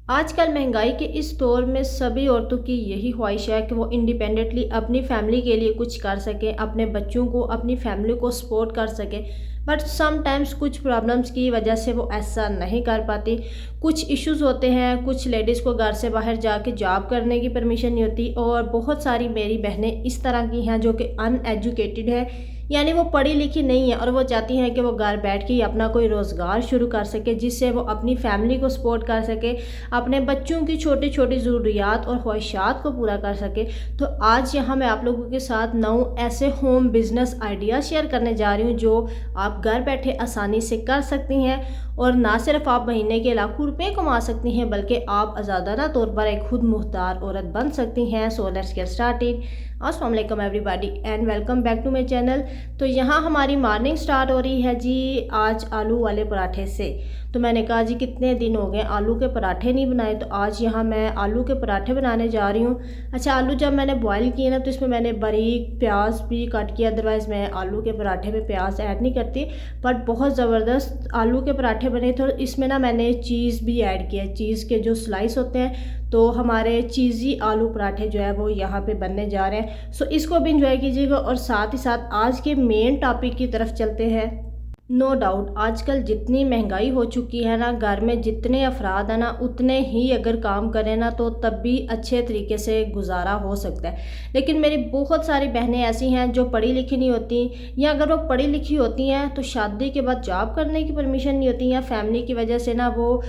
आजकल महंगाई के इस दौर में सभी औरतों की यही ख्वाहिश है कि वो इंडिपेंडेंटली अपनी फैमिली के लिए कुछ कर सकें, अपने बच्चों को, अपनी फैमिली को सपोर्ट कर सकें। बट समटाइम्स कुछ प्रॉब्लम्स की वजह से वो ऐसा नहीं कर पाती। कुछ इश्यूज़ होते हैं, कुछ लेडीज़ को घर से बाहर जाके जॉब करने की परमिशन नहीं होती, और बहुत सारी मेरी बहनें इस तरह की हैं जो कि अनएजुकेटेड है, यानी वो पढ़ी लिखी नहीं है, और वो चाहती हैं कि वो घर बैठ के ही अपना कोई रोज़गार शुरू कर सके जिससे वो अपनी फैमिली को सपोर्ट कर सके, अपने बच्चों की छोटी छोटी ज़रूरियात और ख्वाहिशात को पूरा कर सके। तो आज यहाँ मैं आप लोगों के साथ 9 ऐसे होम बिज़नेस आइडिया शेयर करने जा रही हूँ जो आप घर बैठे आसानी से कर सकती हैं, और ना सिर्फ आप महीने के लाखों रुपए कमा सकती हैं बल्कि आप आज़ादाना तौर पर एक खुद मुख्तार औरत बन सकती हैं। So let's get started. अस्सलाम वालेकुम everybody and welcome back to my channel. तो यहाँ हमारी मॉर्निंग स्टार्ट हो रही है जी आज आलू वाले पराठे से। तो मैंने कहा जी कितने दिन हो गए आलू के पराठे नहीं बनाए, तो आज यहाँ मैं आलू के पराठे बनाने जा रही हूँ। अच्छा, आलू जब मैंने बॉईल किए ना तो इसमें मैंने बारीक प्याज भी काट किया, अदरवाइज़ मैं आलू के पराठे में प्याज ऐड नहीं करती। बट बहुत ज़बरदस्त आलू के पराठे बने थे, और इसमें ना मैंने चीज़ भी ऐड किया, चीज़ के जो स्लाइस होते हैं। तो हमारे चीज़ी आलू पराठे जो है वो यहाँ पे बनने जा रहे हैं। सो इसको भी इंजॉय कीजिएगा, और साथ ही साथ आज के मेन टॉपिक की तरफ चलते हैं। नो डाउट आजकल जितनी महंगाई हो चुकी है ना, घर में जितने अफराद हैं ना उतने ही अगर काम करें ना तो तब भी अच्छे तरीके से गुजारा हो सकता है। लेकिन मेरी बहुत सारी बहनें ऐसी हैं जो पढ़ी लिखी नहीं होती, या अगर वो पढ़ी लिखी होती हैं तो शादी के बाद जॉब करने की परमिशन नहीं होती, या फैमिली की वजह से ना वो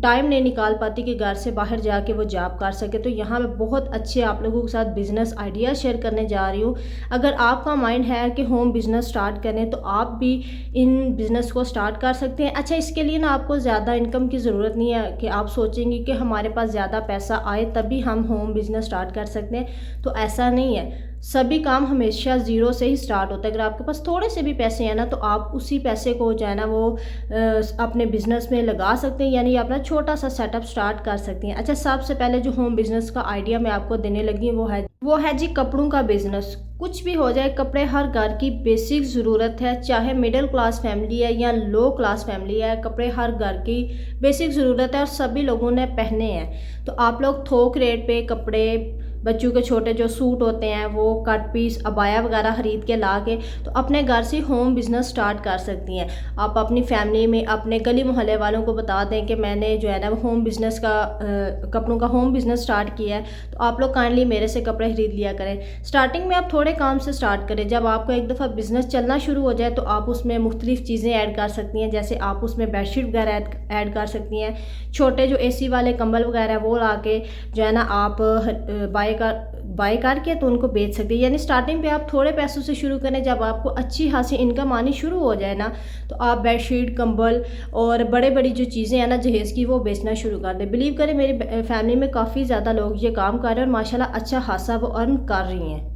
टाइम नहीं निकाल पाती कि घर से बाहर जाके वो जॉब कर सके। तो यहाँ मैं बहुत अच्छे आप लोगों के साथ बिज़नेस आइडिया शेयर करने जा रही हूँ। अगर आपका माइंड है कि होम बिज़नेस स्टार्ट करें तो आप भी इन बिज़नेस को स्टार्ट कर सकते हैं। अच्छा, इसके लिए ना आपको ज़्यादा इनकम की ज़रूरत नहीं है कि आप सोचेंगे कि हमारे पास ज़्यादा पैसा आए तभी हम होम बिज़नेस स्टार्ट कर सकते हैं, तो ऐसा नहीं है। सभी काम हमेशा ज़ीरो से ही स्टार्ट होता है। अगर आपके पास थोड़े से भी पैसे हैं ना तो आप उसी पैसे को जो है ना वो अपने बिज़नेस में लगा सकते हैं, यानी अपना छोटा सा सेटअप स्टार्ट कर सकती हैं। अच्छा, सबसे पहले जो होम बिज़नेस का आइडिया मैं आपको देने लगी हूँ वो है जी कपड़ों का बिज़नेस। कुछ भी हो जाए, कपड़े हर घर की बेसिक ज़रूरत है, चाहे मिडिल क्लास फैमिली है या लो क्लास फैमिली है, कपड़े हर घर की बेसिक ज़रूरत है और सभी लोगों ने पहने हैं। तो आप लोग थोक रेट पे कपड़े, बच्चों के छोटे जो सूट होते हैं वो कट पीस अबाया वगैरह ख़रीद के ला के तो अपने घर से होम बिज़नेस स्टार्ट कर सकती हैं। आप अपनी फैमिली में, अपने गली मोहल्ले वालों को बता दें कि मैंने जो है ना होम बिज़नेस का कपड़ों का होम बिज़नेस स्टार्ट किया है, तो आप लोग काइंडली मेरे से कपड़े ख़रीद लिया करें। स्टार्टिंग में आप थोड़े काम से स्टार्ट करें। जब आपका एक दफ़ा बिज़नेस चलना शुरू हो जाए तो आप उसमें मुख्तलिफ़ चीज़ें ऐड कर सकती हैं, जैसे आप उसमें बेडशीट वगैरह ऐड कर सकती हैं। छोटे जो AC वाले कंबल वगैरह वो ला के जो है ना आप बाय करके तो उनको बेच सकते हैं। यानी स्टार्टिंग पे आप थोड़े पैसों से शुरू करें, जब आपको अच्छी खासी इनकम आनी शुरू हो जाए ना तो आप बेडशीट, कंबल और बड़े बड़ी जो चीज़ें हैं ना जहेज़ की, वो बेचना शुरू कर दें। बिलीव करें, मेरी फैमिली में काफ़ी ज़्यादा लोग ये काम कर रहे हैं और माशाल्लाह अच्छा खासा वो अर्न कर रही हैं।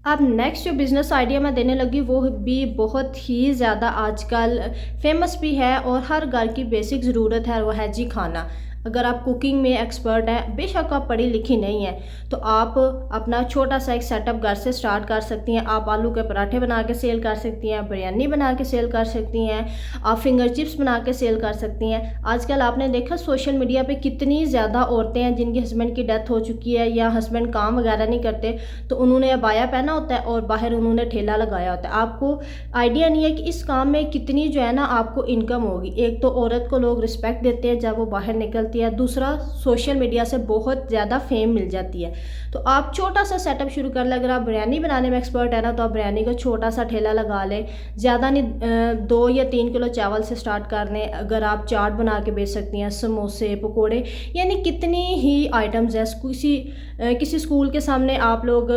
अब नेक्स्ट जो बिज़नेस आइडिया मैं देने लगी वो भी बहुत ही ज़्यादा आजकल फेमस भी है और हर घर की बेसिक ज़रूरत है, वो है जी खाना। अगर आप कुकिंग में एक्सपर्ट हैं, बेशक आप पढ़ी लिखी नहीं है, तो आप अपना छोटा सा एक सेटअप घर से स्टार्ट कर सकती हैं। आप आलू के पराठे बना के सेल कर सकती हैं, बिरयानी बना के सेल कर सकती हैं, आप फिंगर चिप्स बना के सेल कर सकती हैं। आजकल आपने देखा सोशल मीडिया पे कितनी ज़्यादा औरतें हैं जिनके हस्बैंड की डेथ हो चुकी है या हस्बैंड काम वगैरह नहीं करते, तो उन्होंने अबाया पहना होता है और बाहर उन्होंने ठेला लगाया होता है। आपको आइडिया नहीं है कि इस काम में कितनी जो है ना आपको इनकम होगी। एक तो औरत को लोग रिस्पेक्ट देते हैं जब वो बाहर निकलती है, दूसरा सोशल मीडिया से बहुत ज़्यादा फेम मिल जाती है। तो आप छोटा सा सेटअप शुरू कर लें। अगर आप बिरयानी बनाने में एक्सपर्ट है ना तो आप बिरयानी का छोटा सा ठेला लगा लें, ज़्यादा नहीं 2 या 3 किलो चावल से स्टार्ट कर लें। अगर आप चाट बना के बेच सकती हैं, समोसे, पकोड़े, यानी कितनी ही आइटम्स हैं। किसी स्कूल के सामने आप लोग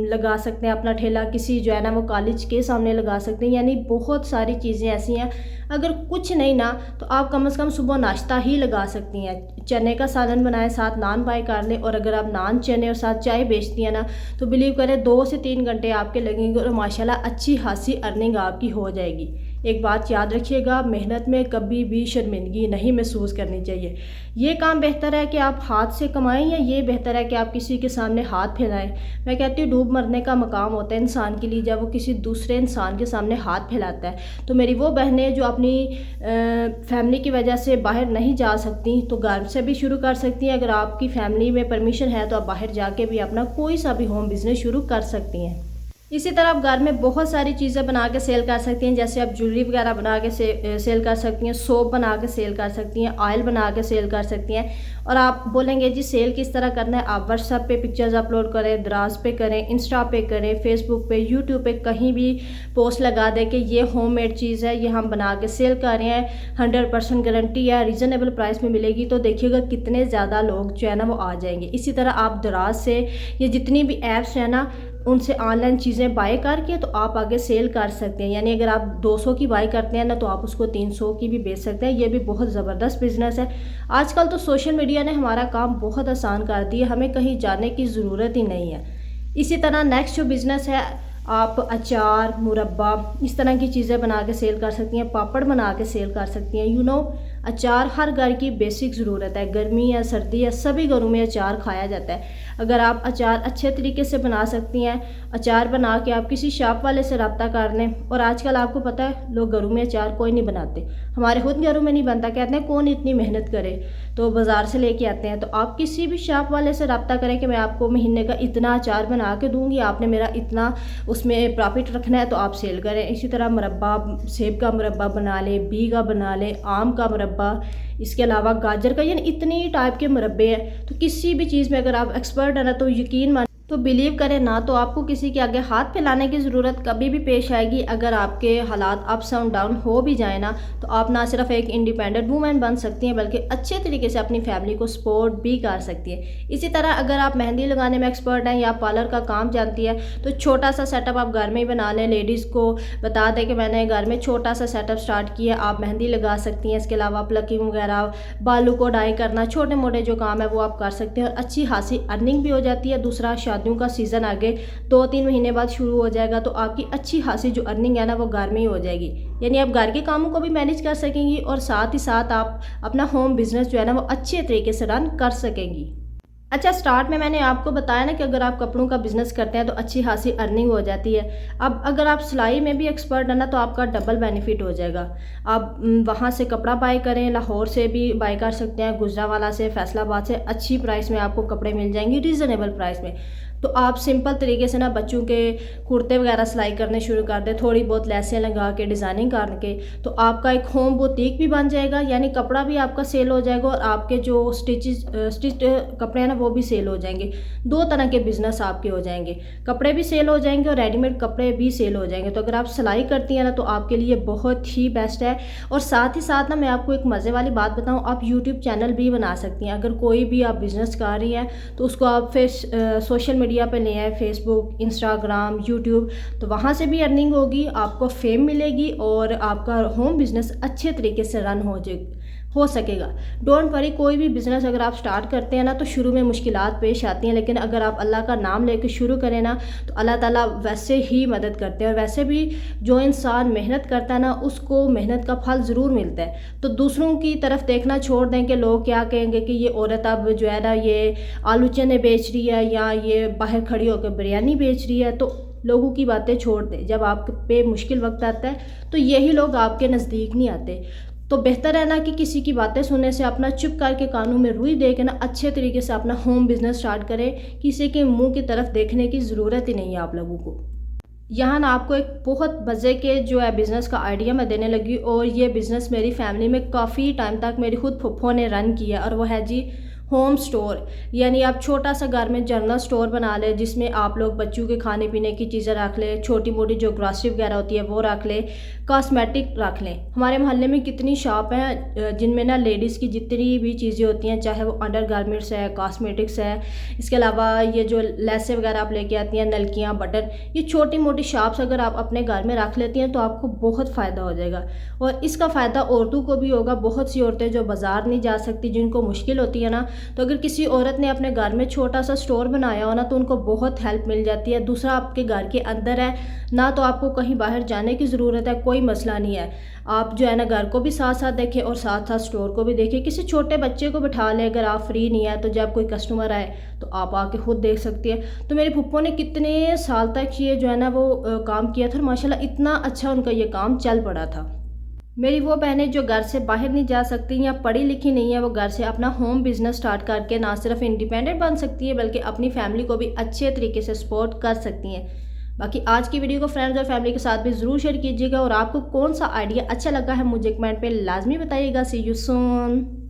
लगा सकते हैं अपना ठेला, किसी जो है ना वो कॉलेज के सामने लगा सकते हैं, यानी बहुत सारी चीज़ें ऐसी हैं। अगर कुछ नहीं ना तो आप कम से कम सुबह नाश्ता ही लगा सकती हैं। चने का सालन बनाएं, साथ नान बाय कर लें, और अगर आप नान, चने और साथ चाय बेचती हैं ना तो बिलीव करें 2 से 3 घंटे आपके लगेंगे और माशाल्लाह अच्छी खासी अर्निंग आपकी हो जाएगी। एक बात याद रखिएगा, मेहनत में कभी भी शर्मिंदगी नहीं महसूस करनी चाहिए। ये काम बेहतर है कि आप हाथ से कमाएं या ये बेहतर है कि आप किसी के सामने हाथ फैलाएं। मैं कहती हूँ डूब मरने का मकाम होता है इंसान के लिए जब वो किसी दूसरे इंसान के सामने हाथ फैलाता है। तो मेरी वो बहनें जो अपनी फैमिली की वजह से बाहर नहीं जा सकती, तो घर से भी शुरू कर सकती हैं। अगर आपकी फैमिली में परमिशन है तो आप बाहर जाके भी अपना कोई सा भी होम बिज़नेस शुरू कर सकती हैं। इसी तरह आप घर में बहुत सारी चीज़ें बना के सेल कर सकती हैं, जैसे आप ज्वेलरी वगैरह बना के सेल कर सकती हैं, सोप बना के सेल कर सकती हैं, ऑयल बना के सेल कर सकती हैं। और आप बोलेंगे जी सेल किस तरह करना है, आप व्हाट्सएप पे पिक्चर्स अपलोड करें, दराज पे करें, इंस्टा पे करें, फेसबुक पे, यूट्यूब पे कहीं भी पोस्ट लगा दें कि ये होममेड चीज़ है, ये हम बना के सेल कर रहे हैं, 100% गारंटी है, रीज़नेबल प्राइस में मिलेगी। तो देखिएगा कितने ज़्यादा लोग जो है ना वो आ जाएंगे। इसी तरह आप दराज से ये जितनी भी ऐप्स हैं ना उनसे ऑनलाइन चीज़ें बाय करके तो आप आगे सेल कर सकते हैं। यानी अगर आप 200 की बाय करते हैं ना तो आप उसको 300 की भी बेच सकते हैं। ये भी बहुत ज़बरदस्त बिज़नेस है। आजकल तो सोशल मीडिया ने हमारा काम बहुत आसान कर दिया, हमें कहीं जाने की ज़रूरत ही नहीं है। इसी तरह नेक्स्ट जो बिज़नेस है, आप अचार, मुरब्बा इस तरह की चीज़ें बना के सेल कर सकती हैं, पापड़ बना के सेल कर सकती हैं। अचार हर घर की बेसिक ज़रूरत है, गर्मी या सर्दी या सभी घरों में अचार खाया जाता है। अगर आप अचार अच्छे तरीके से बना सकती हैं, अचार बना के आप किसी शॉप वाले से रब्ता कर लें। और आजकल आपको पता है लोग घरों में अचार कोई नहीं बनाते, हमारे खुद घरों में नहीं बनता, कहते हैं कौन इतनी मेहनत करे, तो बाज़ार से लेके आते हैं। तो आप किसी भी शॉप वाले से रब्ता करें कि मैं आपको महीने का इतना अचार बना के दूँगी, आपने मेरा इतना उसमें प्रॉफिट रखना है तो आप सेल करें। इसी तरह मुरब्बा, सेब का मुरब्बा बना लें, बी का बना लें, आम का मुरब्बा, इसके अलावा गाजर का, यानी इतनी टाइप के मुरब्बे हैं। तो किसी भी चीज़ में अगर आप एक्सपर्ट है ना तो यकीन मान तो बिलीव करें ना, तो आपको किसी के आगे हाथ फैलाने की ज़रूरत कभी भी पेश आएगी। अगर आपके हालात अप्स एंड डाउन हो भी जाए ना, तो आप ना सिर्फ एक इंडिपेंडेंट वूमेन बन सकती हैं बल्कि अच्छे तरीके से अपनी फैमिली को सपोर्ट भी कर सकती है। इसी तरह अगर आप मेहंदी लगाने में एक्सपर्ट हैं या पार्लर का काम जानती है तो छोटा सा सेटअप आप घर में ही बना लें। लेडीज़ को बता दें कि मैंने घर में छोटा सा सेटअप स्टार्ट किया, आप मेहंदी लगा सकती हैं। इसके अलावा प्लकिंग वगैरह, बालों को डाई करना, छोटे मोटे जो काम है वो आप कर सकते हैं और अच्छी खासी अर्निंग भी हो जाती है। दूसरा, शादियों का सीज़न आगे 2-3 महीने बाद शुरू हो जाएगा तो आपकी अच्छी खासी जो अर्निंग है ना वो घर में ही हो जाएगी। यानी आप घर के कामों को भी मैनेज कर सकेंगी और साथ ही साथ आप अपना होम बिजनेस जो है ना वो अच्छे तरीके से रन कर सकेंगी। अच्छा, स्टार्ट में मैंने आपको बताया ना कि अगर आप कपड़ों का बिज़नेस करते हैं तो अच्छी खासी अर्निंग हो जाती है। अब अगर आप सिलाई में भी एक्सपर्ट है ना तो आपका डबल बेनिफिट हो जाएगा। आप वहाँ से कपड़ा बाय करें, लाहौर से भी बाय कर सकते हैं, गुजरावाला से, फैसलाबाद से अच्छी प्राइस में आपको कपड़े मिल जाएंगे, रीज़नेबल प्राइस में। तो आप सिंपल तरीके से ना बच्चों के कुर्ते वगैरह सिलाई करने शुरू कर दें, थोड़ी बहुत लेसें लगा के, डिज़ाइनिंग करके, तो आपका एक होम बुटीक भी बन जाएगा। यानी कपड़ा भी आपका सेल हो जाएगा और आपके जो स्टिच कपड़े हैं ना वो भी सेल हो जाएंगे। 2 तरह के बिज़नेस आपके हो जाएंगे, कपड़े भी सेल हो जाएंगे और रेडीमेड कपड़े भी सेल हो जाएंगे। तो अगर आप सिलाई करती हैं ना तो आपके लिए बहुत ही बेस्ट है। और साथ ही साथ ना मैं आपको एक मज़े वाली बात बताऊँ, आप यूट्यूब चैनल भी बना सकती हैं। अगर कोई भी आप बिज़नेस कर रही हैं तो उसको आप फिर सोशल मीडिया पे ले आए, फेसबुक, इंस्टाग्राम, यूट्यूब, तो वहाँ से भी अर्निंग होगी, आपको फेम मिलेगी और आपका होम बिज़नेस अच्छे तरीके से रन हो सकेगा। डोंट वरी, कोई भी बिज़नेस अगर आप स्टार्ट करते हैं ना तो शुरू में मुश्किलात पेश आती हैं, लेकिन अगर आप अल्लाह का नाम लेकर शुरू करें ना तो अल्लाह ताला वैसे ही मदद करते हैं। और वैसे भी जो इंसान मेहनत करता है ना उसको मेहनत का फल ज़रूर मिलता है। तो दूसरों की तरफ देखना छोड़ दें कि लोग क्या कहेंगे कि ये औरत अब जो है ना ये आलू चने बेच रही है या ये बाहर खड़ी होकर बिरयानी बेच रही है। तो लोगों की बातें छोड़ दें, जब आप पे मुश्किल वक्त आता है तो यही लोग आपके नज़दीक नहीं आते। तो बेहतर है ना कि किसी की बातें सुनने से अपना चुप करके कानों में रुई दे के ना अच्छे तरीके से अपना होम बिज़नेस स्टार्ट करें। किसी के मुंह की तरफ देखने की ज़रूरत ही नहीं है आप लोगों को। यहाँ ना आपको एक बहुत मज़े के जो है बिज़नेस का आइडिया मैं देने लगी, और ये बिज़नेस मेरी फैमिली में काफ़ी टाइम तक मेरी खुद फुफ्फो ने रन किया, और वो है जी होम स्टोर। यानी आप छोटा सा घर में जनरल स्टोर बना लें जिसमें आप लोग बच्चों के खाने पीने की चीज़ें रख लें, छोटी मोटी जो ग्रॉसरी वगैरह होती है वो रख लें, कॉस्मेटिक रख लें। हमारे मोहल्ले में कितनी शॉप हैं जिनमें ना लेडीज़ की जितनी भी चीज़ें होती हैं, चाहे वो अंडर गारमेंट्स है, कॉस्मेटिक्स है, इसके अलावा ये जो लेसें वगैरह आप लेके आती हैं, नलकियाँ, बटन, ये छोटी मोटी शॉप्स अगर आप अपने घर में रख लेती हैं तो आपको बहुत फ़ायदा हो जाएगा। और इसका फ़ायदा औरतों को भी होगा। बहुत सी औरतें जो बाज़ार नहीं जा सकती, जिनको मुश्किल होती है ना, तो अगर किसी औरत ने अपने घर में छोटा सा स्टोर बनाया हो ना तो उनको बहुत हेल्प मिल जाती है। दूसरा, आपके घर के अंदर है ना, तो आपको कहीं बाहर जाने की ज़रूरत है, कोई कोई मसला नहीं है। आप जो है ना घर को भी साथ साथ देखें और साथ साथ स्टोर को भी देखें। किसी छोटे बच्चे को बिठा लें अगर आप फ्री नहीं है तो, जब कोई कस्टमर आए तो आप आके खुद देख सकती हैं। तो मेरी फूफो ने कितने साल तक ये जो है ना वो काम किया था और माशाल्लाह इतना अच्छा उनका ये काम चल पड़ा था। मेरी वो बहनें जो घर से बाहर नहीं जा सकती या पढ़ी लिखी नहीं है, वो घर से अपना होम बिजनेस स्टार्ट करके ना सिर्फ इंडिपेंडेंट बन सकती है बल्कि अपनी फैमिली को भी अच्छे तरीके से सपोर्ट कर सकती हैं। बाकी आज की वीडियो को फ्रेंड्स और फैमिली के साथ भी ज़रूर शेयर कीजिएगा और आपको कौन सा आइडिया अच्छा लगा है मुझे कमेंट पे लाजमी बताइएगा। सी यू सून।